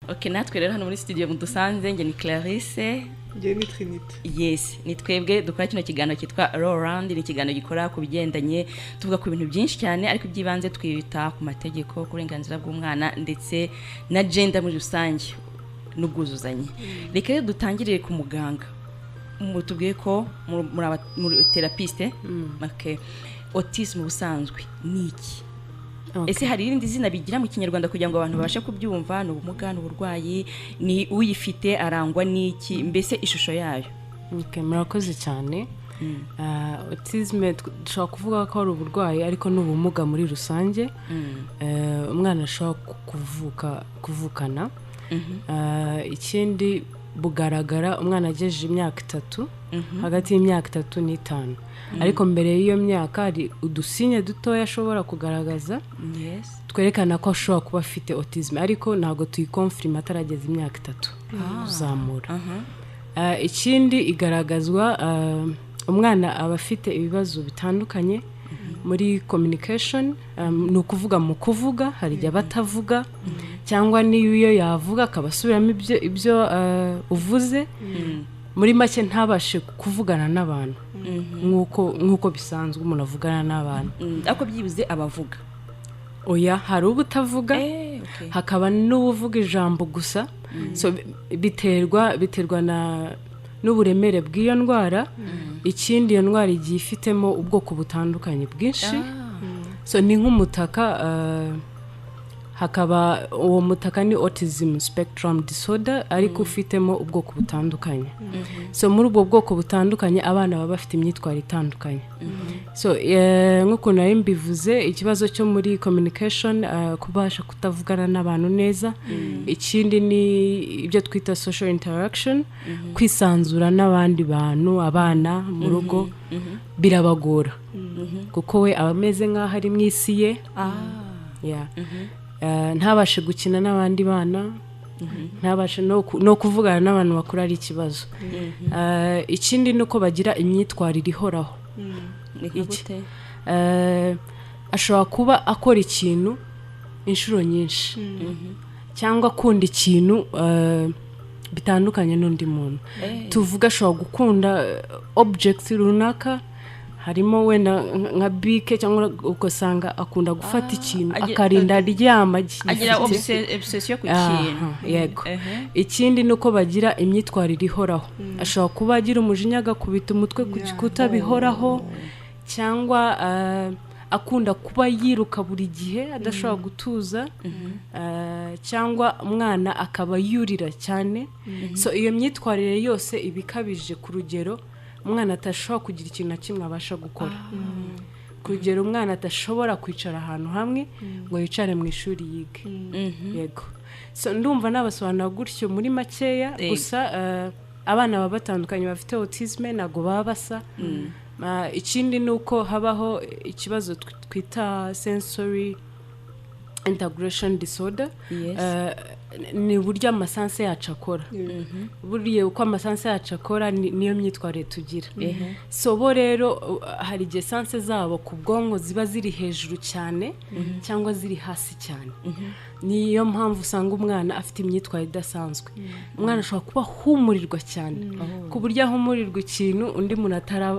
Okay, natwe rero hano muri studio mudusanze nge ni Clarisse, nge ni Trinity. Yes, ni twebwe dukora kino kiganiro kitwa Roland, ni kiganiro gikora ku bigendanye tuvuga ku bintu byinshi cyane ariko byibanze twita ku mategeko, kurenganzira bw'umwana ndetse na gender muri rusange n'ubwuzuzanye. Reka rero dutangirire ku muganga. Mutubwiye ko muri therapiste, okay. Autism busanzwe ni iki? Okay. Ese hari irindi zina bigira mu Kinyarwanda kugira ngo abantu babashe kubyumva? N'ubumuga, n'uburwayi, ni uyifite arangwa n'iki, mbese ishusho yayo? Okay, murakoze cyane. Autism dushobora kuvuga ko ari uburwayi ariko n'ubumuga muri rusange. Umwana ashobora kuvukana. Ikindi bugaragara umwana agejeje imyaka 3, hagati y'imyaka 3 n'5. Ariko mbere y'iyo myaka hari udusinye dutoya ashobora kugaragaza, twerekana ko ashobora kuba afite autism, ariko ntago tuyikonfirma atarageza imyaka 3 kuzamura. Ikindi igaragazwa umwana aba afite ibibazo bitandukanye muri communication, ni ukuvuga mu kuvuga, hari igihe batavuga, cyangwa niyo yavuga akabasubiramo ibyo uvuze, muri make ntabashe kuvugana n'abantu nk'uko bisanzwe umuntu avugana n'abantu. Ako byibuze abavuga? Oya, hari ubutavuga, hakaba n'ubuvuga ijambo gusa. So biterwa n'uburemere bw'iyo ndwara. Ikindi iyo ndwara igiye ifitemo ubwoko butandukanye bwinshi. So ni nk'umutaka, hakaba uwo mutaka ni autism spectrum disorder, ariko ufitemo ubwoko butandukanye. So muri ubwo bwoko butandukanye abana baba bafite imyitwarire itandukanye. So nk'uko nari mbivuze, ikibazo cyo muri communication, kubasha kutavugana n'abantu neza. Ikindi ni ibyo twita social interaction, kwisanzura n'abandi bantu, abana mu rugo birabagora kuko we abameze nk'aho ari mu isi ye. Ntabashe gukina n'abandi bana, ntabashe no kuvugana n'abantu bakuru ari ikibazo. Ikindi nuko bagira imyitwarire ihoraho. Ashobora kuba akora ikintu inshuro nyinshi, cyangwa akunda ikintu bitandukanye n'undi muntu. Tuvuga ashobora gukunda object runaka, harimo wenda nka bike, cyangwa ugasanga akunda gufata ikintu akarinda aryama, agira obsession ku kintu. Yego. Ikindi nuko bagira imyitwarire ihoraho. Ashobora kuba agira umujinya agakubita umutwe ku gikuta bihoraho, cyangwa akunda kuba yiruka buri gihe adashobora gutuza, cyangwa umwana akaba yurira cyane. So iyo myitwarire yose ibikabije ku rugero umwana atashobora kugira ikintu na kimwe abasha gukora. Kugera umwana atashobora kwicara ahantu hamwe ngo yicare mu ishuri yige. Yego. So ndumva nabasobanura gutyo muri makeya, gusa abana baba batandukanye bafite autism nago baba basa. Ikindi nuko habaho ikibazo twita sensory integration disorder. Ni burya amasanse yacu akora. Buriye uko amasanse yacu akora niyo myitwarire tugira. So bo rero hari igihe sanse zabo ku bwonko ziba ziri hejuru cyane, cyangwa ziri hasi cyane. Niyo mpamvu usanga umwana afite imyitwarire idasanzwe. Umwana ashobora kuba humurirwa cyane, ku buryo ahumurirwa ikintu undi muntu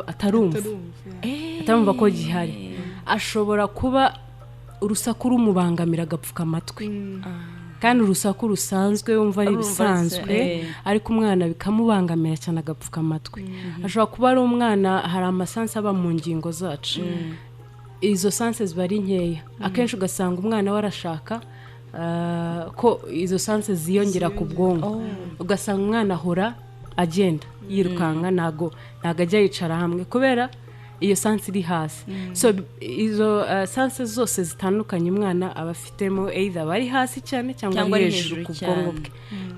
atarumva ko gihari. Ashobora kuba urusaku rumubangamira agapfuka amatwi, kandi urusaku rusanzwe wumva ari bisanzwe, ariko umwana bikamubangamira cyane agapfuka amatwi. Ashobora kuba ari umwana, hari amasanse aba mu ngingo zacu, izo sanse ziba ari nkeya. Akenshi ugasanga umwana warashaka ko izo sanse ziyongera ku bwonko, ugasanga umwana ahora agenda yirukanka, ntago ajya yicara hamwe kubera iyo sanse iri hasi. So izo sanse zose zitandukanye umwana aba afitemo, either bari hasi cyane cyangwa ari hejuru ku bwonko bwe,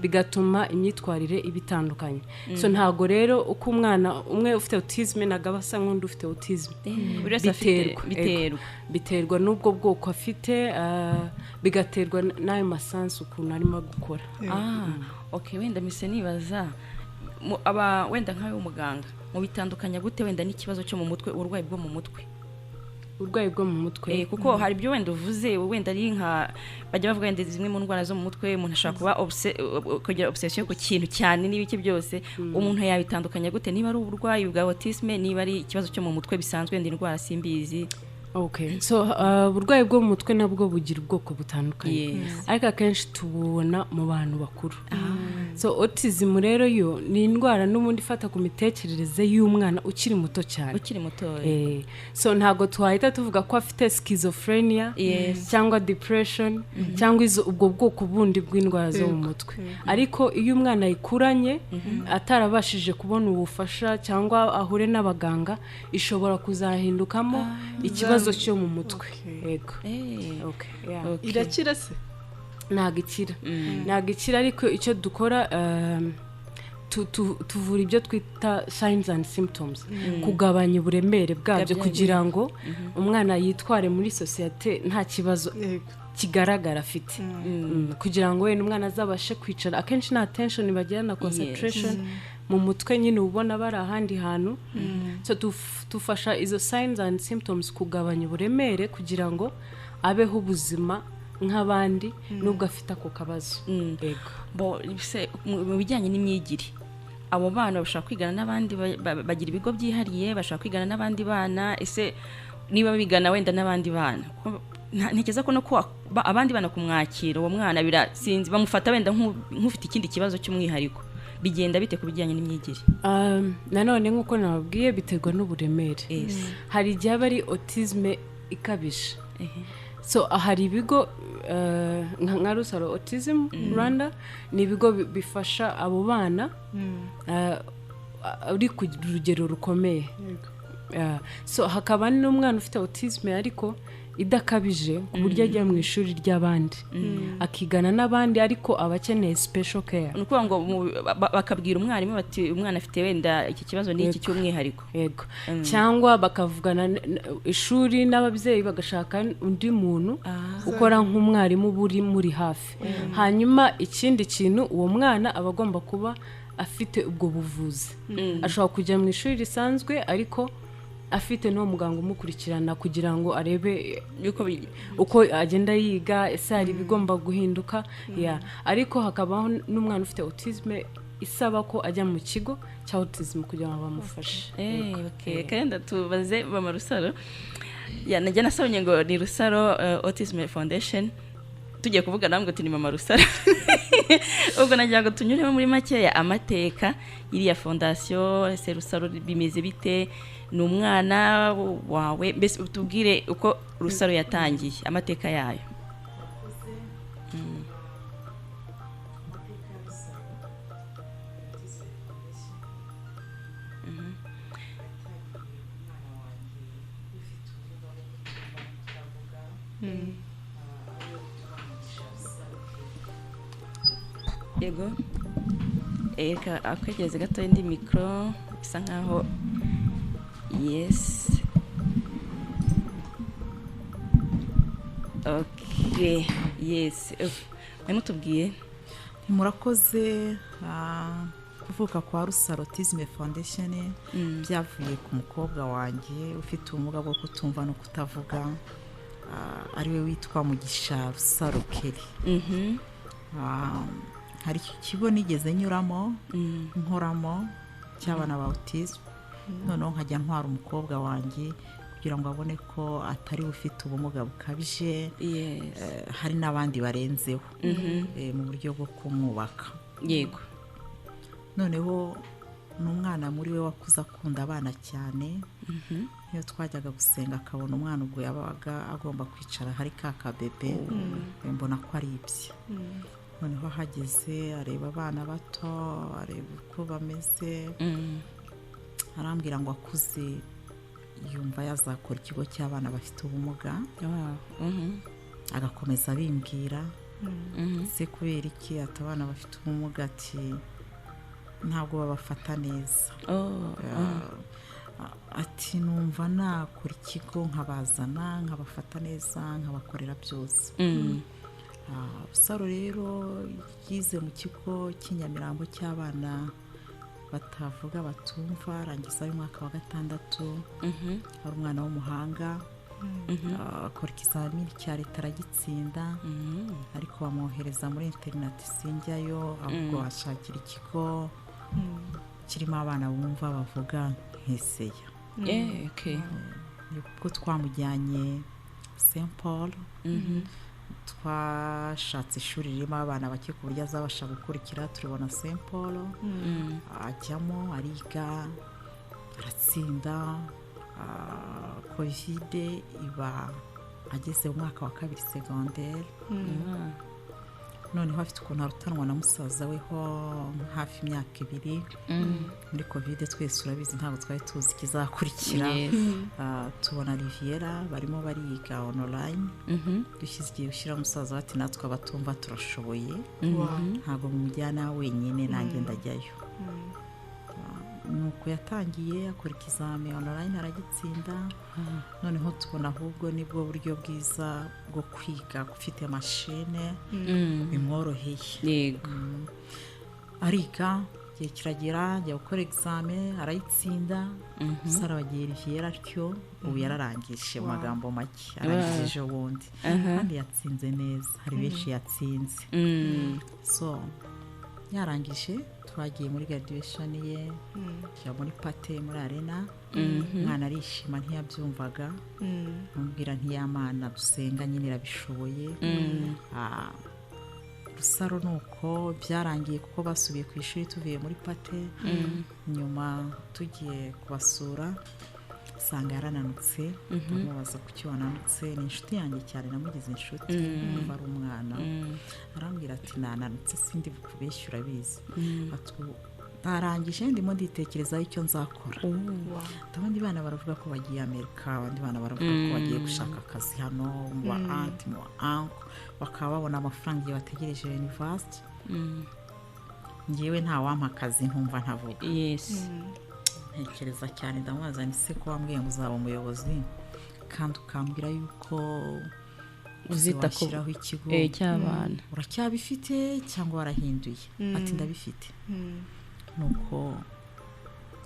bigatuma imyitwarire ibitandukanye. So ntago rero uko umwana umwe ufite autism nagaba asa nk'undi ufite autism. Biterwa n'ubwo bwoko afite, bigaterwa n'ayo masanse ukuntu arimo gukora. Okay, wenda mise nibaza wenda nkawe umuganga mu bitandukanya gute wenda n'ikibazo cyo mu mutwe, uburwayi bwo mu mutwe? uburwayi bwo mu mutwe kuko hari ibyo wenda uvuze wenda ari nka bajya bavuga wenda zimwe mu ndwara zo mu mutwe umuntu ashobora kuba kugira obsession ku kintu cyane n'ibiki byose umuntu yabitandukanya gute niba ari uburwayi bwa autisme niba ari ikibazo cyo mu mutwe bisanzwe ndi indwara simbizi. Okay, so uburwayi bwo mu mutwe nabwo bugira ubwoko butandukanye, ariko akenshi tubona mu bantu bakuru. So autism rero yo ni indwara n'ubundi ifata ku mitekerereze y'umwana ukiri muto cyane. So ntago twahita tuvuga ko afite schizophrenia cyangwa depression cyangwa ubwo bwoko bundi bw'indwara zo mu mutwe. Ariko iyo umwana yikuranye atarabashije kubona ubufasha cyangwa ahure n'abaganga ishobora kuzahindukamo ikibazo cyo mu mutwe. Yego. Irakira se? Ntago ikira ariko icyo dukora tuvura ibyo twita signs and symptoms, kugabanya uburemere bwabyo kugira ngo umwana yitware muri societe nta kibazo kigaragara afite, kugira ngo wenda umwana azabashe kwicara. Akenshi nta tension bagira na concentration mu mutwe nyine ubona bari ahandi hantu. So tufasha izo signs and symptoms kugabanya uburemere kugira ngo abeho ubuzima nk'abandi nubwo afite ako kabazo. Yego. Mu bijyanye n'imyigire abo bana bashaka kwigana n'abandi bagira ibigo byihariye bashaka kwigana n'abandi bana, ese niba bigana wenda n'abandi bana ntekeza ko no ko abandi bana kumwakira uwo mwana birasinzi bamufata wenda nk'ufite ikindi kibazo cy'umwihariko bigenda bite ku bijyanye n'imyigire? Nanone nk'uko nababwiye biterwa n'uburemere. Hari igihe aba ari autisme ikabije. So hari ibigo nka Rusaro Autism Rwanda ni ibigo bifasha abo bana uri ku rugero rukomeye. So hakaba n'umwana ufite autisme ariko idakabije ku buryo ajya mu ishuri ry'abandi akigana n'abandi ariko abakeneye special care. Nuko ngo bakabwira umwarimu bati umwana afite wenda iki kibazo n'iki cy'umwihariko. Yego. Cyangwa bakavugana ishuri n'ababyeyi bagashaka undi muntu ukora nk'umwarimu buri muri hafi. Hanyuma ikindi kintu uwo mwana aba agomba kuba afite ubwo buvuzi. Ashobora kujya mu ishuri risanzwe ariko afite no muganga umukurikirana kugira ngo arebe uko agenda yiga, ese hari bigomba guhinduka. Ariko hakabaho n'umwana ufite autisme isaba ko ajya mu kigo cya autism kugira ngo bamufashe. Kandi tubaze bama Rusaro najya nasabye ngo ni Rusaro Autism Foundation tugiye kuvuga namwe ati ni mama Rusaro. Ubwo nagira ngo tunyuremo muri make ya amateka iriya fondation ese Rusaro bimeze bite, ni umwana wawe mbese utubwire uko Rusaro yatangiye amateka yayo. Yego. Eka akwegereze gato indi micro bisa nkaho yes. Okay, yes. Mutubwiye murakoze kuvuka kwa Rusaro Autism Foundation byavuye ku mukobwa wanjye ufite ubumuga bwo kutumva no kutavuga ariwe witwa Mugisha Rusaro Kelly. Hari ikigo nigeze nyuramo nkoramo cy'abana ba autism, noneho nkajya ntwara umukobwa wanjye kugira ngo abone ko atari ufite ubumuga bukabije. Hari n'abandi barenzeho mu buryo bwo kumwubaka. Yego. Noneho n'umwana muri we wakuze akunda abana cyane. Iyo twajyaga gusenga akabona umwana ubwo yabaga agomba kwicara hari ka kabebe mbona ko ari ibye. Noneho hageze areba abana bato areba uko bameze arambwira ngo akuze yumva yazakora ikigo cy'abana bafite ubumuga. Agakomeza bimbwira se kubera iki ati abana bafite ubumuga ati ntabwo babafata neza. Ati numva nakora ikigo nkabazana nkabafata neza nkabakorera byose. Rusaro rero yize mu kigo cy'inyamirambo cy'abana batavuga batumva arangiza umwaka wa 6. Ari umwana w'umuhanga akora ikizamini cya leta aragitsinda ariko bamwohereza muri interineti sinjyayo ahubwo ashakira ikigo kirimo abana bumva bavuga nk'eseya nibwo twamujyanye St Paul twashatse ishuri ririmo abana bake ku buryo azabasha gukurikira turibona St Paul ajyamo ariga aratsinda kovide iba ageze mu mwaka wa 2 secondaire noneho afite ukuntu arutanwa na musaza we ho hafi imyaka 2 muri kovide twese urabizi ntabwo twari tuzi kizakurikira tubona Riviera barimo bariga online dushyize igihe ushyira musaza we ati natwe abatumva turashoboye ntabwo mumujyana wenyine nanjye ndajyayo nuko yatangiye akora ikizami online aragitsinda noneho tubona ahubwo nibwo buryo bwiza bwo kwiga ufite mashine bimworoheye yego ariga igihe kiragera ajya gukora exame arayitsinda sara bagiye Riviera atyo ubu yararangije mu magambo make arangije ubundi kandi yatsinze neza hari benshi yatsinze so yarangije twagiye muri graduation ye cya muri pate muri arena mwana arishima ntiyabyumvaga mubwira ntiyamana dusenga nyine irabishoboye rusaro nuko byarangiye kuko basubiye ku ishuri tuvuye muri pate nyuma tugiye kubasura sanga yarananutse ndamubaza kuki wananutse ni inshuti yanjye cyane namugize inshuti numva ari umwana arambwira ati nananutse sindi bukubeshyura bizi narangije ndimo nditekerezaho icyo nzakora abandi bana baravuga ko bagiye Amerika abandi bana baravuga ko bagiye gushaka akazi hano mu aunt mu uncle bakaba babona amafaranga iyo bategereje university ngewe nta wampa akazi ntumva ntavuga ntekereza cyane ndamubaza ni se ko wambwiye ngo uzaba umuyobozi kandi ukambwira yuko uzita ko ikigo cy'abana uracyabifite cyangwa warahinduye ati ndabifite nuko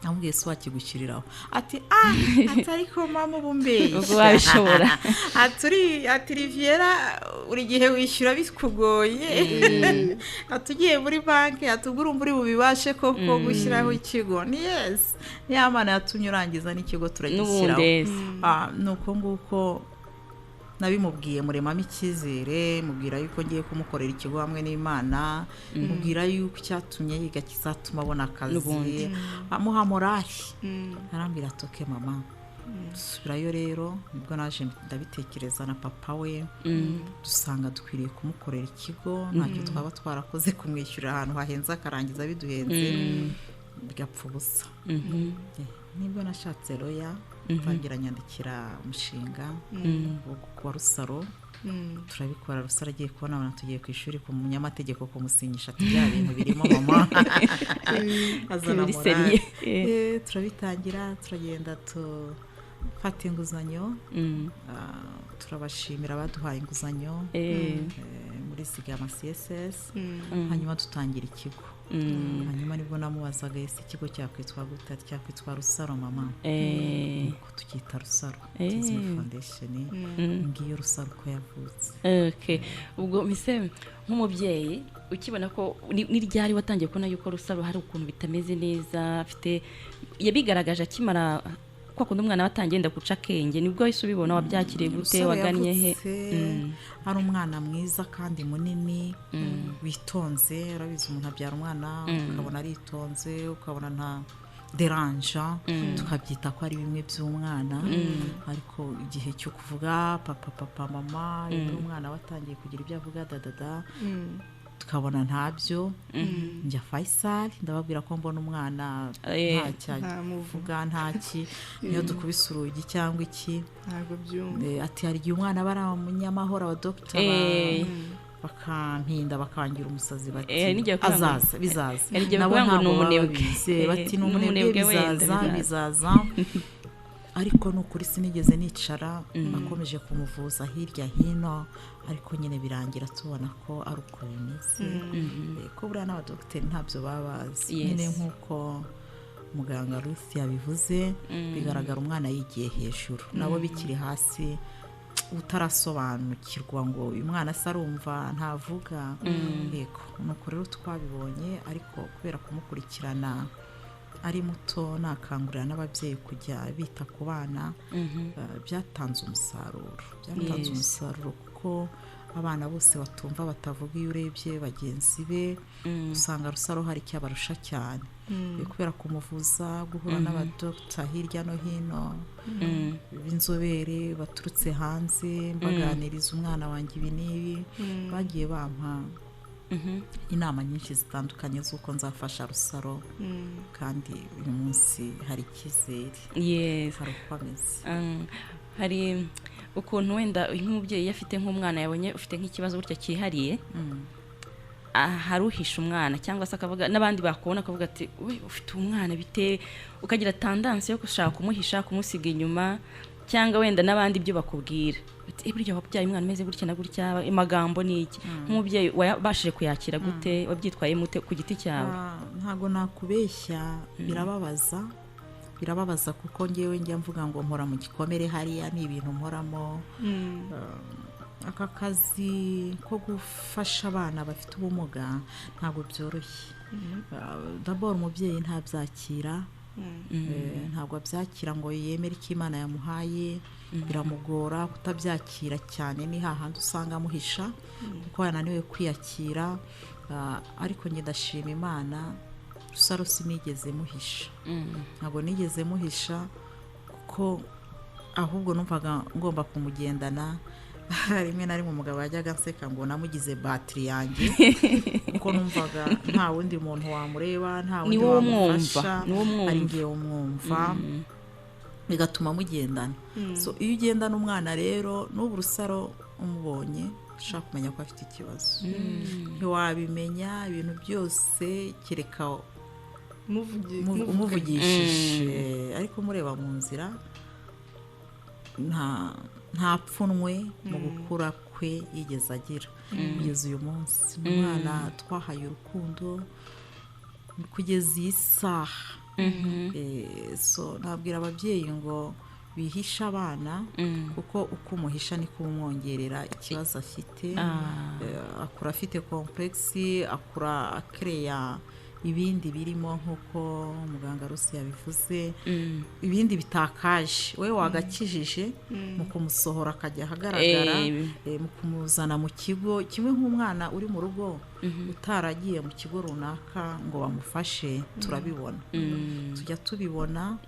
namubwiye se wakigushyiriraho ati ariko mama ubumbeye ubwo wabishobora ati Riviera uri gihe wishyura bikugoye atugiye muri banki atugura umburi bubibashe koko gushyiraho ikigo ni yes niyamana yatumye urangiza n'ikigo turagishyiraho nuko nguko nabimubwiye muremamo icyizere mubwira yuko ngiye kumukorera ikigo hamwe n'Imana mubwira yuko cyatumye yiga kizatuma abona akazi amuha morali arambwira atoke mama dusubirayo rero nibwo naje ndabitekereza na papa we dusanga dukwiriye kumukorera ikigo ntacyo twaba twarakoze kumwishyurira ahantu hahenze akarangiza biduhenze bigapfa ubusa nibwo nashatse roya tangira nyandikira umushinga wa rusaro turabikora rusaro agiye kubona abantu tugiye ku ishuri ku munyamategeko kumusinyisha ati bya bintu birimo mama azana morale turabitangira turagenda fata inguzanyo turabashimira baduhaye inguzanyo muri Sigama CSS hanyuma dutangira ikigo hanyuma nibwo namubazaga ese ikigo cyakwitwa gute cyakwitwa Rusaro mama ko tukita Rusaro Autism Foundation ngiyo Rusaro ko yavutse ubwo mise nk'umubyeyi ukibona ko ni ryari watangiye kubona yuko Rusaro hari ukuntu bitameze neza afite yabigaragaje akimara kwa kundi umwana watangenda guca kenge nibwo wese ubibona wabyakiriye gute wagannye he ari umwana mwiza kandi munini witonze urabizi umuntu abyara umwana ukabona aritonze ukabona nta deranja tukabyita ko ari bimwe by'umwana ariko igihe cyo kuvuga papa mama umwana watangiye kugira ibyo avuga dadada tukabona ntabyo njya Faisal ndababwira ko mbona umwana ntacyavuga ntaki niyo dukubise urugi cyangwa iki ntabwo byumva ati hari igihe umwana bari umunyamahoro wa doctor bakampinda bakangira umusazi bati azaza bizaza nabo ntabwo babizi bati ni umunebwe bizaza ariko nukuri sinigeze nicara nakomeje kumuvuza hirya hino ariko nyine birangira tubona ko ari uko bimeze ko buriya n'abadogiteri ntabyo babazi nyine nk'uko muganga Ruth yabivuze bigaragara umwana yigiye hejuru nabo bikiri hasi utarasobanukirwa ngo uyu mwana sarumva ntavuga yego nuko rero twabibonye ariko kubera kumukurikirana ari muto nakangurira n'ababyeyi kujya bita ku bana byatanze umusaruro kuko abana bose batumva batavuga iyo urebye bagenzi be usanga rusaro hari icyo abarusha cyane kubera kumuvuza guhura n'abadokita hirya no hino b'inzobere baturutse hanze mbaganiriza umwana wanjye ibi n'ibi bagiye bampa inama nyinshi zitandukanye z'uko nzafasha rusaro kandi uyu munsi hari icyizere hari uko ameze hari ukuntu wenda nk'umubyeyi afite nk'umwana yabonye ufite nk'ikibazo gutya cyihariye haruhisha umwana cyangwa se akavuga n'abandi bakubona akavuga ati ufite umwana bite ukagira tendansi yo gushaka kumuhisha kumusiga inyuma cyangwa wenda n'abandi ibyo bakubwira burya wabyaye umwana umeze gutya na gutya amagambo ni iki nk'umubyeyi wabashije kuyakira gute wabyitwaye mute ku giti cyawe ntago nakubeshya birababaza kuko ngewe njya mvuga ngo mpora mu gikomere hariya ni ibintu mporamo aka kazi ko gufasha abana bafite ubumuga ntabwo byoroshye d'abord umubyeyi ntabyakira ntabwo abyakira ngo yemere icyo Imana yamuhaye biramugora kutabyakira cyane ni hahandi usanga amuhisha kuko yananiwe kwiyakira ariko njye ndashima Imana rusaro sinigeze muhisha ntabwo nigeze muhisha kuko ahubwo numvaga ngomba kumugendana rimwe na rimwe umugabo yajyaga anseka ngo namugize batiri yanjye kuko numvaga nta wundi muntu wamureba nta wundi wamufasha ari ngiye umwumva bigatuma mugendana so iyo ugendana umwana rero n'ubu rusaro umubonye ushaka kumenya ko afite ikibazo ntiwabimenya ibintu byose kereka umuvugishije ariko mureba mu nzira nta pfunwe mu gukura kwe yigeze agira kugeza uyu munsi umwana twahaye urukundo kugeza iyi saha so nabwira ababyeyi ngo bihisha abana kuko uko umuhisha niko umwongerera ikibazo afite akura afite komplexi akura akereya ibindi birimo nk'uko muganga Rusi yabivuze ibindi bitakaje we wagakijije mu kumusohora akajya ahagaragara mu kumuzana mu kigo kimwe nk'umwana uri mu rugo utaragiye mu kigo runaka ngo bamufashe turabibona tujya tubibona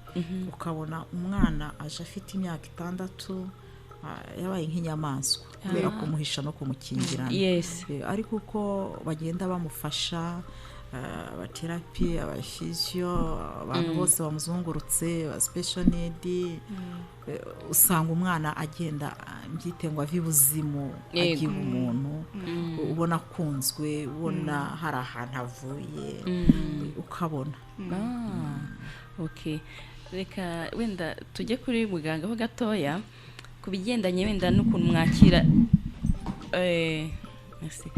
ukabona umwana aje afite imyaka 6 yabaye nk'inyamaswa kubera kumuhisha no kumukingirana ariko uko bagenda bamufasha abaterapi abafizio abantu bose bamuzungurutse ba special need usanga umwana agenda mbyite ngo avi buzimu agiye umuntu ubona kunzwe ubona hari ahantu avuye ukabona okay reka wenda tujye kuri muganga ho gatoya kubigendanye wenda n'ukuntu mwakira merci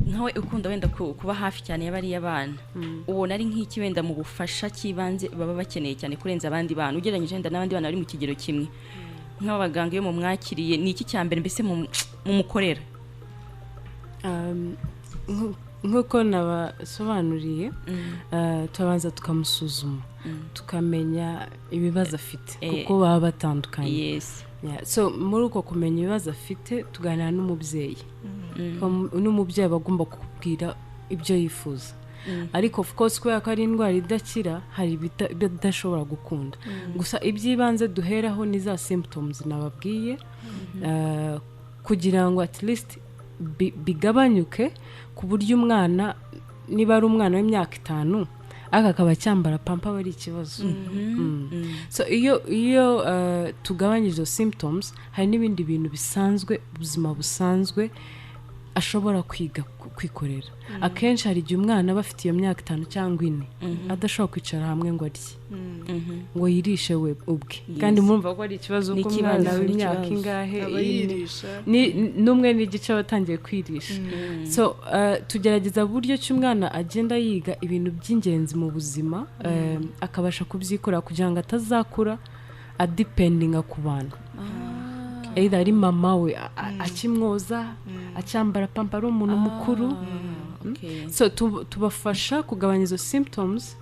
nkawe ukunda wenda kuba hafi cyane y'abari abana ubona ari nk'iki wenda mu bufasha kibanze baba bakeneye cyane kurenza abandi bana ugereranyije wenda n'abandi bana bari mu kigero kimwe nk'abaganga iyo mu mwakiriye ni iki cyambere mbese mu mukorera nk'uko nabasobanuriye tubanza tukamusuzuma tukamenya ibibazo afite kuko baba batandukanye so muri uko kumenya ibibazo afite tuganira n'umubyeyi n'umubyeyi bagomba kukubwira ibyo yifuza ariko of course kubera ko ari indwara idakira hari bidashobora gukunda gusa iby'ibanze duheraho ni za symptoms nababwiye kugira ngo at least bigabanyuke ku buryo umwana niba ari umwana w'imyaka 5 akaba cyambara pampa bari ikibazo so iyo tugabanyije izo symptoms hari n'ibindi bintu bisanzwe ubuzima busanzwe ashobora kwiga kwikorera akenshi hari igihe umwana aba afite iyo myaka 5 cyangwa 4 adashobora kwicara hamwe ngo arye ngo yirishe we ubwe kandi murumva ko ari ikibazo ko umwana w'imyaka ingahe n'umwe n'igice watangiye kwirisha so tugerageza buryo cy'umwana agenda yiga ibintu by'ingenzi mu buzima akabasha kubyikora kugira ngo atazakura adependinga ku bantu either ari mama we akimwoza acyambara pampa ari umuntu mukuru so tubafasha kugabanya izo symptoms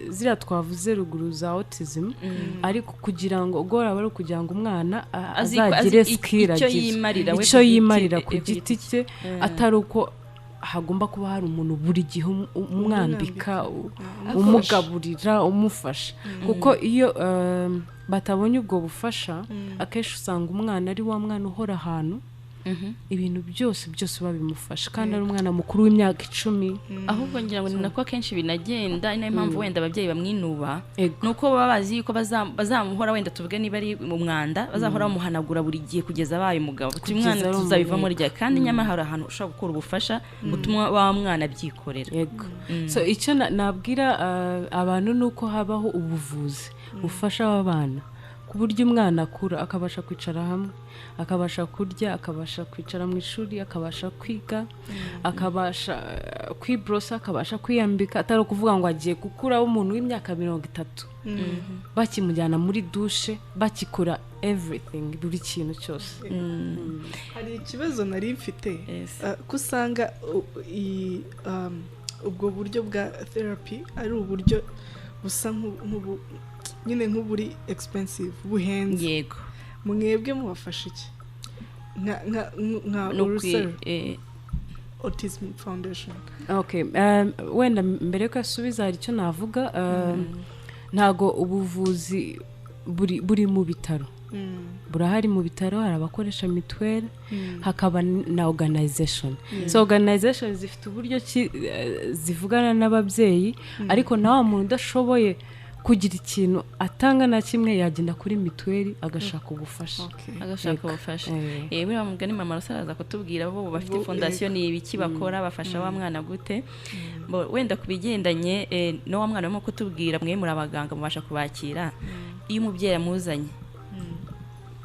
zira twavuze ruguru za autism ariko kugira ngo gora bari kugira ngo umwana azagire skill icyo yimarira ku giti cye atari uko hagomba kuba hari umuntu buri gihe umwambika umugaburira umufasha kuko iyo batabonye ubwo bufasha akenshi usanga umwana ari wa mwana uhora ahantu ibintu byose babimufasha kandi ari umwana mukuru w'imyaka 10 ahubwo ngira ngo nako akenshi binagenda ina impamvu wenda ababyeyi bamwinuba nuko baba bazi yuko bazamuhora wenda tuvuge niba ari mu mwanda bazahora bamuhanagura buri gihe kugeza abaye umugabo umwana tuzabivamo rya kandi nyama hari ahantu ushaka gukora ubufasha gutuma wa mwana byikorera so icyo nabwira abantu nuko habaho ubuvuzi bufasha abana ku buryo umwana akura akabasha kwicara hamwe akabasha kurya akabasha kwicara mu ishuri akabasha kwiga akabasha kwibrosa akabasha kwiyambika atari kuvuga ngo agiye gukura umuntu w'imyaka 30 bakimujyana muri douche bakikora everything buri kintu cyose hari ikibazo nari mfite kusanga ubwo buryo bwa therapy ari uburyo busa nyine nk'uburi expensive buhenze yego mwebwe mubafasha iki nka Autism Foundation wenda mbere ko asubiza hari icyo navuga ntago ubuvuzi buri mu bitaro burahari mu bitaro hari abakoresha mituweli hakaba na organization so organization zifite uburyo zivugana n'ababyeyi ariko nawe umuntu udashoboye kugira ikintu atanga na kimwe yagenda kuri mituweli agashaka ubufasha buriya mugani mama arasaza kutubwira bo bafite fondation ni ibiki bakora bafasha wa mwana gute wenda kubigendanye no wa mwana barimo kutubwira mwe muri abaganga mubasha kubakira iyo umubyeyi amuzanye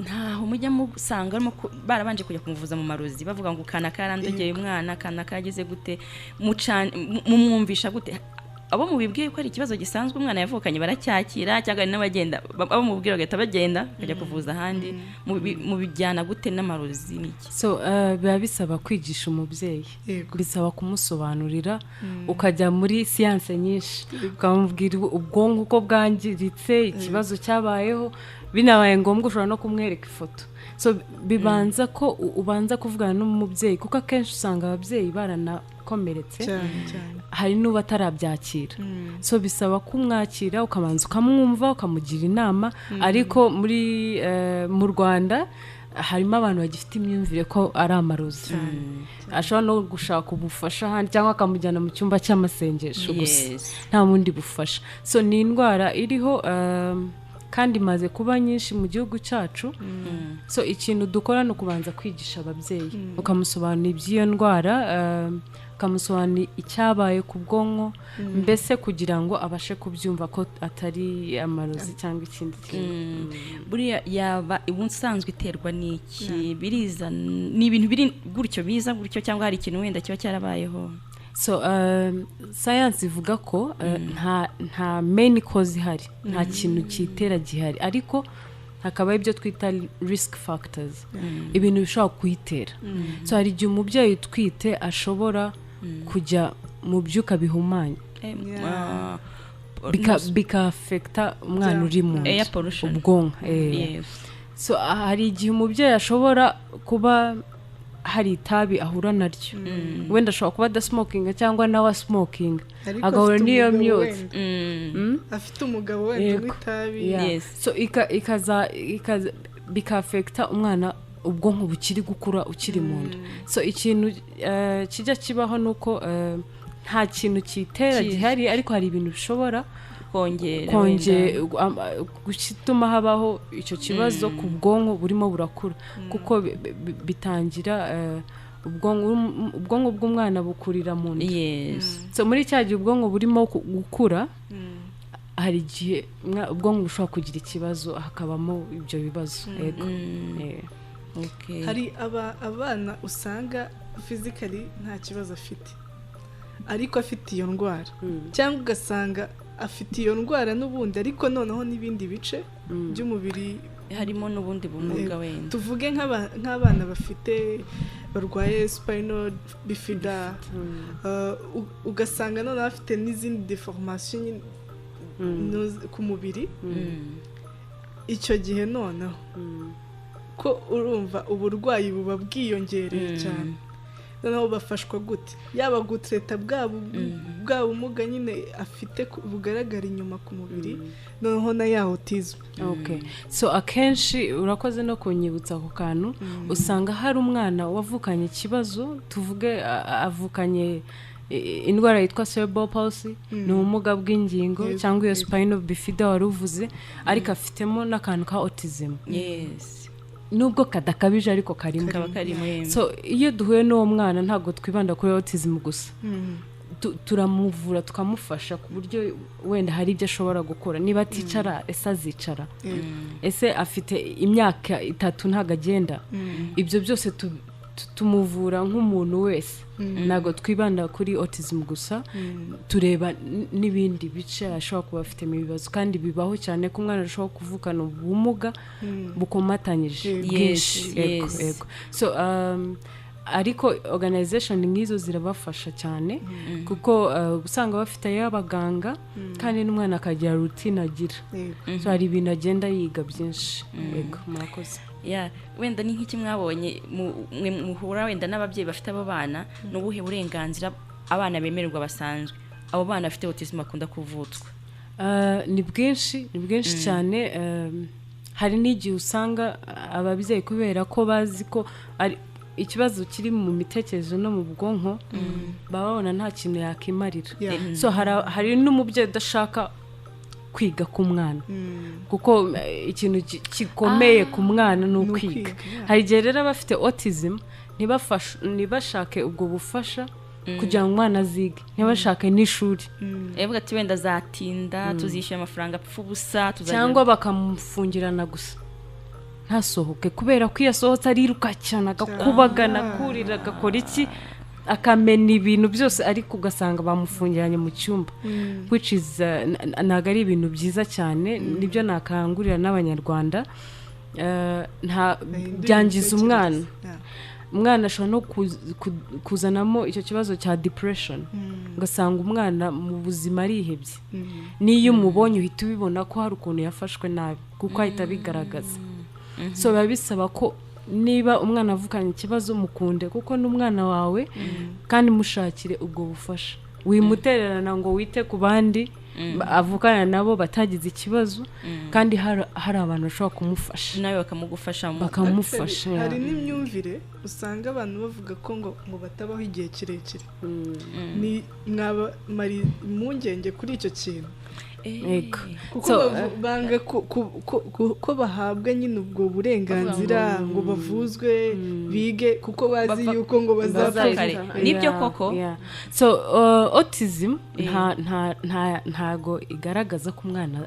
ntaho mujya musanga barabanje kujya kumuvuza mu marozi bavuga ngo kana karandogeye umwana kana kageze gute mumwumvisha gute abo mubibwiye ko ari ikibazo gisanzwe umwana yavukanye baracyakira cyangwa n'abagenda abo mubwira bagahita bagenda kujya kuvuza ahandi mu bijyana gute n'amarozi niki so biba bisaba kwigisha umubyeyi bisaba kumusobanurira ukajya muri science nyinshi ukamubwira ubwonko uko bwangiritse ikibazo cyabayeho binabaye ngombwa ushobora no kumwereka ifoto so bibanza ko ubanza kuvugana n'umubyeyi kuko akenshi usanga ababyeyi baranakomeretse hari n'ubu atarabyakira so bisaba kumwakira ukabanza ukamwumva ukamugira inama ariko mu Rwanda harimo abantu bagifite imyumvire ko ari amarozi ashobora no gushaka ubufasha ahandi cyangwa akamujyana mu cyumba cy'amasengesho gusa nta bundi bufasha so ni indwara iriho kandi maze kuba nyinshi mu gihugu cyacu so ikintu dukora no kubanza kwigisha ababyeyi ukamusobanurira iby'iyo ndwara ukamusobanurira icyabaye ku bwonko mbese kugira ngo abashe kubyumva ko atari amarozi cyangwa ikindi kintu buriya yaba ubusanzwe iterwa n'iki biriza ni ibintu biri gutyo biza gutyo cyangwa hari ikintu wenda kiba cyarabayeho so science ivuga ko nta main cause ihari nta kintu kitera gihari ariko hakaba ibyo twita risk factors ibintu bishobora kuyitera so hari igihe umubyeyi utwite ashobora kujya mu byuka bihumanya bika-affecta umwana uri mu ubwonko so hari igihe umubyeyi ashobora kuba hari itabi ahura naryo wenda ashobora kuba adasmokinga cyangwa nawe asmokinga agahura n'iyo myotsi afite umugabo wenda w'itabi so bika-affecta umwana ubwonko bukiri gukura ukiri mu nda so ikintu kijya kibaho nuko nta kintu kitera gihari ariko hari ibintu bishobora gutuma habaho icyo kibazo ku bwonko burimo burakura kuko bitangira ubwonko bw'umwana bukurira mu nda. Yes. So muri cya gihe ubwonko burimo gukura hari igihe ubwonko bushobora kugira ikibazo hakabamo ibyo bibazo. Yego. Okay. hari abana usanga physically nta kibazo afite ariko afite iyo ndwara cyangwa ugasanga afite iyo ndwara n'ubundi ariko noneho n'ibindi bice by'umubiri harimo n'ubundi bumuga wenda. tuvuge nk'abana barwaye spinal bifida ugasanga noneho afite n'izindi deformation ku mubiri. icyo gihe noneho ko urumva uburwayi buba bwiyongereye cyane noneho bafashwa gute yaba gutreta bwa bumuga nyine afite bugaragara inyuma ku mubiri noneho na ya autism. Okay. So akenshi urakoze no kunyibutsa ako kantu usanga hari umwana wavukanye ikibazo tuvuge avukanye indwara yitwa cerebral palsy ni ubumuga bw'ingingo cyangwa iyo spinal bifida waruvuze ariko afitemo n'akantu ka autism. Yes. Nubwo kadakabije ariko karimo. So iyo duhuye n'uwo mwana ntabwo twibanda kuri autism gusa. Turamuvura tukamufasha ku buryo wenda hari ibyo ashobora gukora niba aticara ese azicara ese afite imyaka 3 ntago agenda ibyo byose tumuvura nk'umuntu wese ntago twibanda kuri autism gusa tureba n'ibindi bice ashobora kuba afite ibibazo kandi bibaho cyane ko umwana ashobora kuvukana ubumuga bukomatanyije bwinshi. Yego. So ariko organization nk'izo zirabafasha cyane kuko usanga bafite y'abaganga kandi n'umwana akagira routine agira. So hari ibintu agenda yiga byinshi. Yego murakoze. Wenda ni nk'iki mwabonye muhura wenda n'ababyeyi bafite abo bana n'ubuhe burenganzira abana bemererwa basanzwe abo bana bafite autism akunda kuvutswa? Ni bwinshi cyane. Hari n'igihe usanga ababyeyi kubera ko bazi ko ari ikibazo kiri mu mitekerezo no mu bwonko babona nta kintu yakimarira. So hari n'umubyeyi udashaka kwiga ku mwana kuko ikintu gikomeye ku mwana ni ukwiga. Hari igihe rero bafite autism ntibashake ubwo bufasha kugira ngo umwana azige ntibashake n'ishuri yavuga ati wenda zatinda tuzishyura amafaranga apfubusa cyangwa bakamufungirana gusa ntasohoke kubera ko iyo asohotse ariruka cyane agakubagana kurira agakora iki akamena ibintu byose ariko ugasanga bamufungiranye mu cyumba which is ntago ari ibintu byiza cyane nibyo nakangurira n'abanyarwanda byangiza umwana ashobora no kuzanamo icyo kibazo cya depression ugasanga umwana mu buzima arihebye n'iyo umubonye uhita ubibona ko hari ukuntu yafashwe nabi kuko ahita bigaragaza. So biba bisaba ko niba umwana avukanye ikibazo mukunde kuko n'umwana wawe kandi mushakire ubwo bufasha wimutererana ngo wite ku bandi avukana nabo batagize ikibazo kandi hari abantu bashobora kumufasha nawe bakamugufasha bakamufasha. Hari n'imyumvire usanga abantu bavuga ko ngo batabaho igihe kirekire ni mwabamara impungenge kuri icyo kintu kuko banga ko bahabwa nyine ubwo burenganzira ngo bavuzwe bige kuko bazi yuko ngo bazapfa. Nibyo koko. So autism ntago igaragaza ko umwana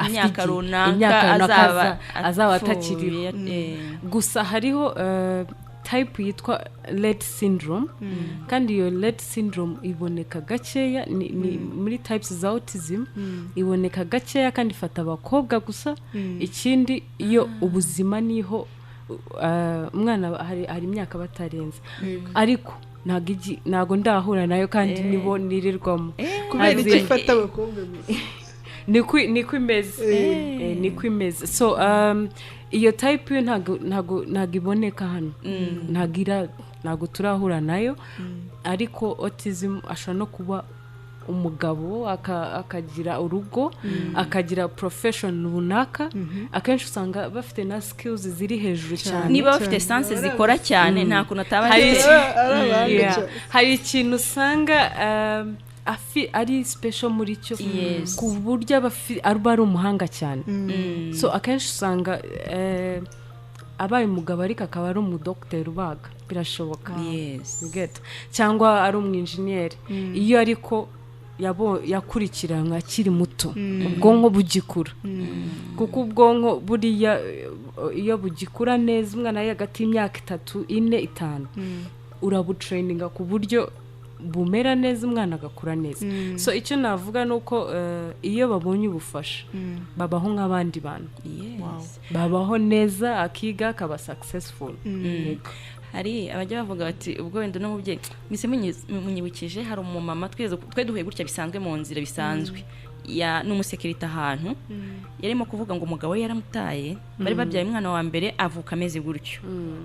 imyaka runaka azaba atakiriho gusa hariho type yitwa Rett syndrome kandi iyo Rett syndrome iboneka gakeya ni muri types za autism iboneka gakeya kandi ifata abakobwa gusa. Ikindi iyo ubuzima niho umwana hari imyaka batarenze ariko ntago ndahura nayo kandi nibo nirirwamo kubera icyo ifata abakobwa gusa niko imeze. So iyo type yo ntago iboneka hano ntago turahura nayo ariko autism ashobora no kuba umugabo akagira urugo akagira profession runaka akenshi usanga bafite na skills ziri hejuru cyane niba bafite sense zikora cyane nta kuntu ataba hari ikintu usanga ari special muri cyo ku buryo ari umuhanga cyane. So akenshi usanga abaye umugabo ariko akaba ari umudokiteri ubaga birashoboka yes cyangwa ari umwinjiniyeri iyo ariko yakurikiranwa akiri muto ubwonko bugikura kuko ubwonko buriya iyo bugikura neza umwana ari hagati y'imyaka 3, 4, 5 urabutraininga ku buryo bumera neza umwana agakura neza so icyo navuga nuko iyo babonye ubufasha babaho nk'abandi bantu babaho neza akiga akaba successful hari abajya bavuga bati ubwo wenda n'umubyeyi mwise munyibukije hari umumama twe duhuye gutya bisanzwe mu nzira bisanzwe ya n'umusekirite ahantu yarimo kuvuga ngo umugabo we yaramutaye bari babyaye umwana wa mbere avuka ameze gutyo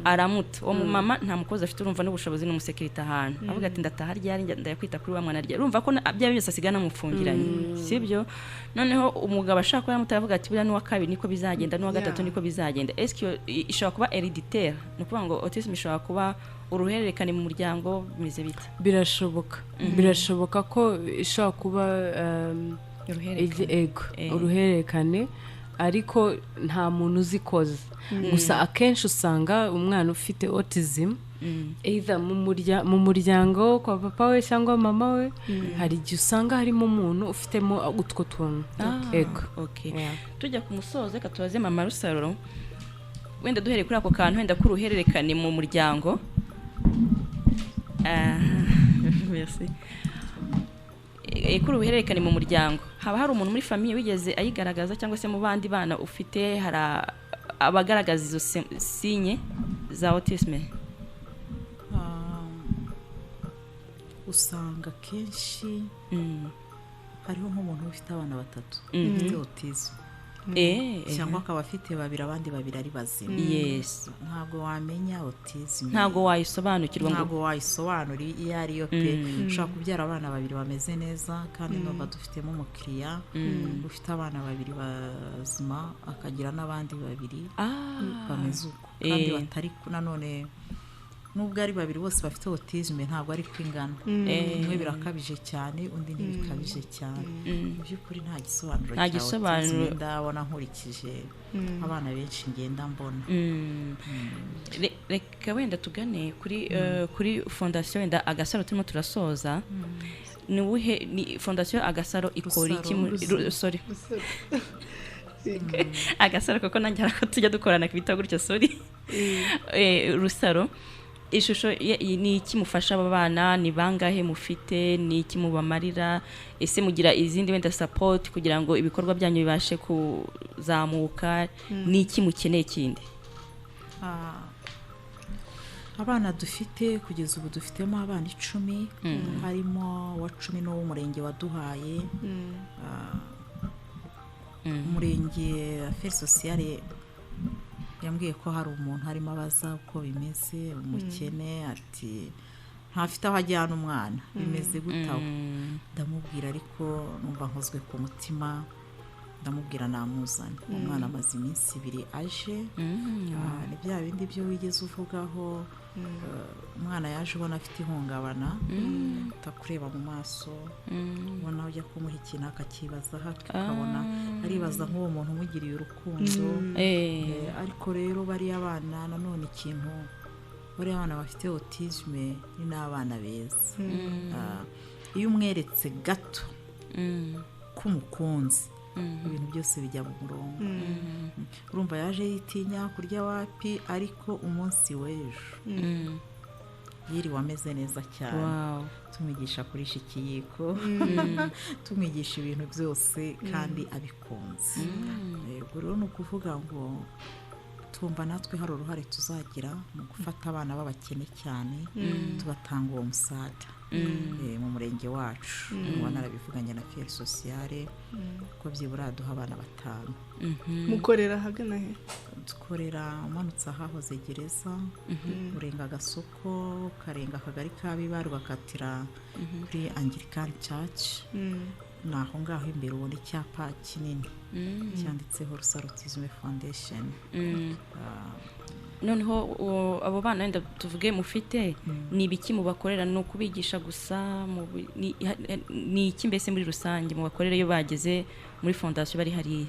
aramuta uwo mumama nta mukozi afite urumva n'ubushobozi n'umusekirite ahantu avuga ati ndataha ryari ndayakwita kuri wa mwana ryari urumva ko bya byose asigana mufungiranye sibyo noneho umugabo ashaka ko yaramutaye avuga ati buriya n'uwa kabiri niko bizagenda n'uwa gatatu niko bizagenda est-ce ishobora kuba héréditaire no kuvuga ngo autisme ishobora kuba uruhererekane mu muryango bimeze bite birashoboka ko ishobora kuba uruhererekane ariko nta muntu uzikoze gusa akenshi usanga umwana ufite autism either mu muryango kwa papa we cyangwa mama we hari igihe usanga harimo umuntu ufitemo utwo tuntu tujya ku musozo reka tubaze mama Rusaro wenda duhereye kuri ako kantu wenda k'uruhererekane mu muryango merci kuri ubuhererekane mu muryango haba hari umuntu muri famiye wigeze ayigaragaza cyangwa se mu bandi bana ufite hari abagaragaza izo sinye za autisme usanga kenshi hariho nk'umuntu ufite abana 3 ufite autism cyangwa akaba afite babiri abandi babiri ari bazima ntabwo wamenya autism ntabwo wayisobanukirwa ntabwo wayisobanura iyo ariyo pe ushobora kubyara abana babiri bameze neza kandi n'uba dufitemo umukiriya ufite abana babiri bazima akagira n'abandi babiri bameze uko kandi batari nanone nubwo ari babiri bose bafite autism ntabwo ari kwingana umwe birakabije cyane undi ntibikabije cyane by'ukuri nta gisobanuro ndabona nkurikije abana benshi ngenda mbona reka wenda tugane kuri fondation wenda Agasaro turimo turasoza ni fondation Agasaro ikora iki sorry Agasaro kuko nanjye arako tujya dukorana kubita gutyo sorry Rusaro ishusho ni iki mufasha aba bana ni bangahe mufite ni iki mubamarira ese mugira izindi wenda support kugira ngo ibikorwa byanyu bibashe kuzamuka ni iki mukeneye kindi abana dufite kugeza ubu dufitemo abana 10 harimo wa 10 no w'umurenge waduhaye umurenge Afite sociale yambwiye ko hari umuntu harimo abaza uko bimeze umukene ati ntafite aho ajyana umwana bimeze gutaho ndamubwira ariko numva nkozwe ku mutima ndamubwira namuzane umwana amaze iminsi 2 aje ni bya bindi byo wigeze uvugaho umwana yaje ubona afite ihungabana utakureba mu maso ubona ujya kumuha ikintu akakibaza akabona aribaza nk'uwo muntu umugiriye urukundo ariko rero bariya abana nanone ikintu bariya abana bafite autisme ni n'abana beza iyo umweretse gato k'umukunzi ibintu byose bijya mu murongo urumva yaje yitinya kurya wapi ariko umunsi w'ejo yiriwe ameze neza cyane tumwigisha kurisha ikiyiko tumwigisha ibintu byose kandi abikunze yego rero ni ukuvuga ngo tumva natwe hari uruhare tuzagira mu gufata abana b'abakene cyane tubatanga uwo musada mu murenge wacu ubona arabivuganye na Afite sociale ko byibura duha abana 5 mukorera hagana he dukorera umanutse ahahoze gereza urenga agasoko karenga akagari ka Bibaru bakatira kuri Anglican Church naho ngaho imbere ubona icyapa kinini cyanditseho Autism Foundation noneho abo bana wenda tuvuge mufite ni ibiki mubakorera no kubigisha gusa ni iki mbese muri rusange mubakorera iyo bageze muri fondation bari hariya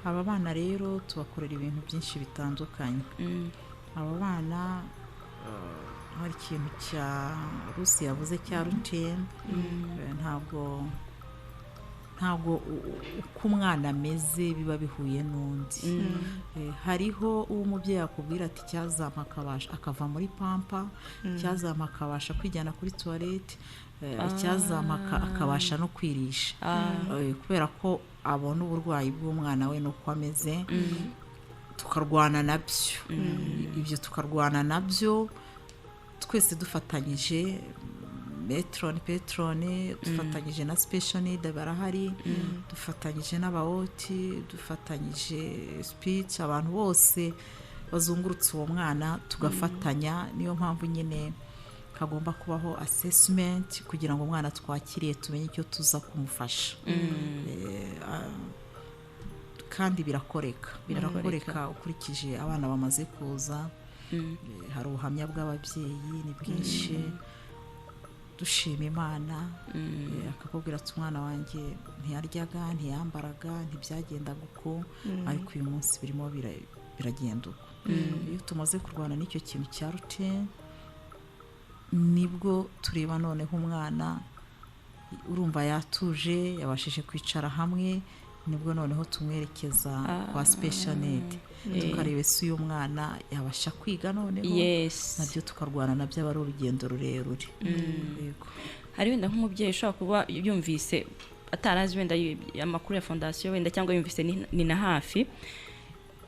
aba bana rero tubakorera ibintu byinshi bitandukanye aba bana hari ikintu cya rusi yavuze cya rutine ntabwo uko umwana ameze biba bihuye n'undi. Hariho uwo umubyeyi akubwira ati cyazampa akava muri pampa, cyazampa akabasha kwijyana kuri tuwarete, cyazampa akabasha no kwirisha, kubera ko abona uburwayi bw'umwana we n'uko ameze. Tukarwana nabyo, ibyo tukarwana nabyo twese dufatanyije, petrone dufatanyije na special need barahari, dufatanyije n'abawoti, dufatanyije speech, abantu bose bazungurutse uwo mwana tugafatanya. Niyo mpamvu nyine hagomba kubaho assessment kugira ngo umwana twakiriye tumenye icyo tuza kumufasha. Kandi birakoreka ukurikije abana bamaze kuza. Hari ubuhamya bw'ababyeyi ni bwinshi, dushima Imana, akakubwira ati umwana wanjye ntiyaryaga, ntiyambaraga, ntibyagendaga uko, ariko uyu munsi birimo biragenda uko. Iyo tumaze kurwana n'icyo kintu cya rutine, nibwo tureba noneho umwana urumva yatuje, yabashije kwicara hamwe, nibwo noneho tumwerekeza kwa special need, tukareba se uyu mwana yabasha kwiga noneho. Nabyo tukarwana nabyo, aba ari urugendo rurerure. Hari wenda nk'umubyeyi ushobora kuba yumvise atarazi wenda amakuru ya fondasiyo wenda, cyangwa yumvise ni na hafi,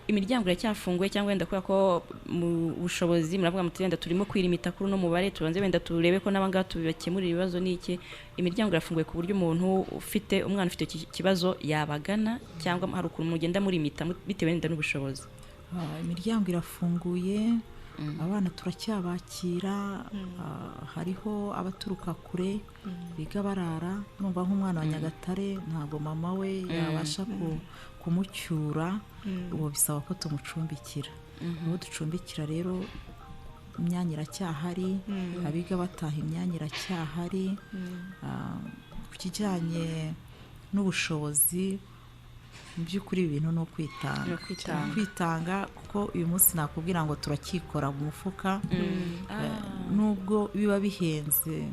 imiryango iracyafunguye, cyangwa wenda kubera ko mu bushobozi muravuga muti wenda turimo kwirimita kuri no mubare, tubanze wenda turebe ko n'abanga tubakemurira ibibazo n'iki, imiryango irafunguye ku buryo umuntu ufite umwana ufite ikibazo yabagana, cyangwa hari ukuntu mugenda murimita bitewe wenda n'ubushobozi? Imiryango irafunguye, abana turacyabakira. Hariho abaturuka kure biga barara, numva nk'umwana wa Nyagatare ntabwo mama we yabasha kumucyura, ubu bisaba ko tumucumbikira. ubu ducumbikira rero imyanya iracyahari, abiga bataha imyanya iracyahari. Ku kijyanye n'ubushobozi, mu by'ukuri ibintu ni ukwitanga, kuko uyu munsi nakubwira ngo turakikora mu mufuka, nubwo biba bihenze.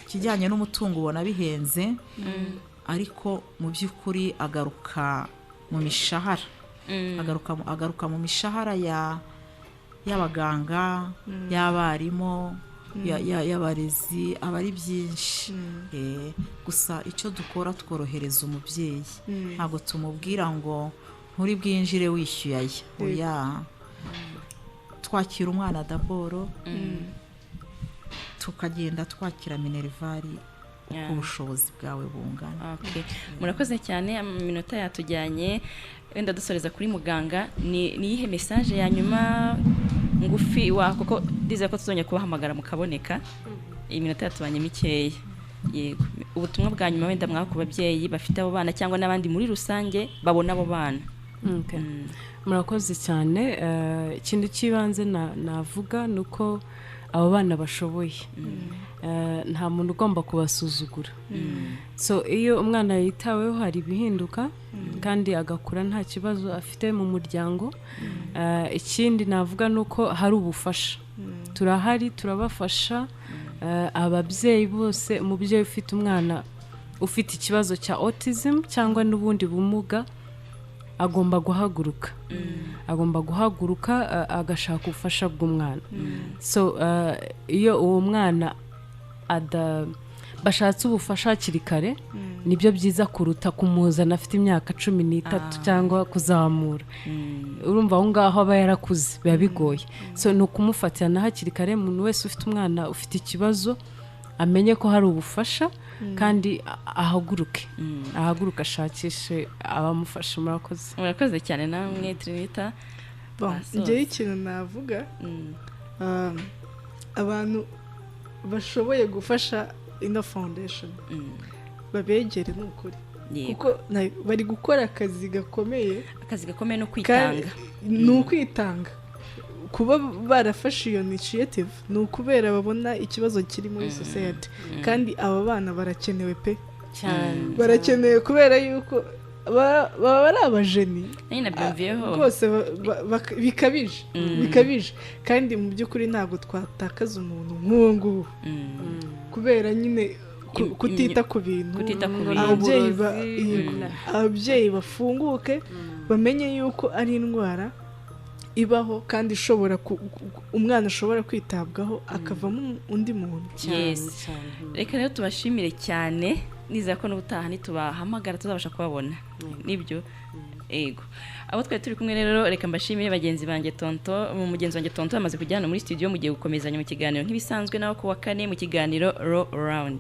Kijyanye n'umutungo ubona bihenze, ariko mu by'ukuri agaruka mu mishahara, agaruka mu mishahara y'abaganga, y'abarimu, y'abarezi, aba ari byinshi. Gusa icyo dukora tworohereza umubyeyi, ntabwo tumubwira ngo nturi bwinjire wishyuye aya, oya, twakira umwana daboro, tukagenda twakira minervari uko ubushobozi bwawe bungana. Murakoze cyane, iminota yatujyanye, wenda dusoreza kuri muganga. Ni iyihe message ya nyuma ngufi kuko dize ko tuzongera kubahamagara mukaboneka, iminota yatubanye mikeya? Yego, ubutumwa bwa nyuma wenda mwaka ku babyeyi bafite abo bana cyangwa n'abandi muri rusange babona abo bana. Murakoze cyane. Ikintu cy'ibanze navuga ni uko abo bana bashoboye, nta muntu ugomba kubasuzugura. So iyo umwana yitaweho hari ibihinduka kandi agakura nta kibazo afite mu muryango. Ikindi navuga ni uko hari ubufasha, turahari, turabafasha. Ababyeyi bose, umubyeyi ufite umwana ufite ikibazo cya autism cyangwa n'ubundi bumuga agomba guhaguruka, agashaka ubufasha bw'umwana. So iyo uwo mwana bashatse ubufasha hakiri kare, nibyo byiza kuruta kumuzana afite imyaka 13 cyangwa kuzamura. Urumva aho ngaho aba yarakuze, biba bigoye. So ni ukumufatirana hakiri kare. Umuntu wese ufite umwana ufite ikibazo amenye ko hari ubufasha, kandi ahaguruke ashakishe abamufasha. Murakoze cyane namwe Trinita. Njyewe ikintu navuga, abantu bashoboye gufasha ino foundation babegere n'ukuri, kuko bari gukora akazi gakomeye no kwitanga. Ni ukwitanga. Kuba barafashe iyo initiative ni ukubera babona ikibazo kiri muri society, kandi aba bana barakenewe pe cyane, barakenewe kubera yuko baba ari abajeni nanjye nabyumviyeho rwose bikabije kandi mu by'ukuri ntabwo twatakaza umuntu nk'uwo nguwo kubera nyine kutita ku bintu ababyeyi bafunguke bamenye yuko ari indwara ibaho kandi ishobora umwana ashobora kwitabwaho akavamo undi muntu. Reka rero tubashimire cyane, nizera ko n'ubutaha nitubahamagara tuzabasha kubabona nibyo. Ego abo twari turi kumwe rero, reka mbashimire bagenzi banjye mugenzi wanjye Tonto amaze kujyana muri studio, mugiye gukomezanya mu kiganiro nk'ibisanzwe naho ku wa kane mu kiganiro Raw Round.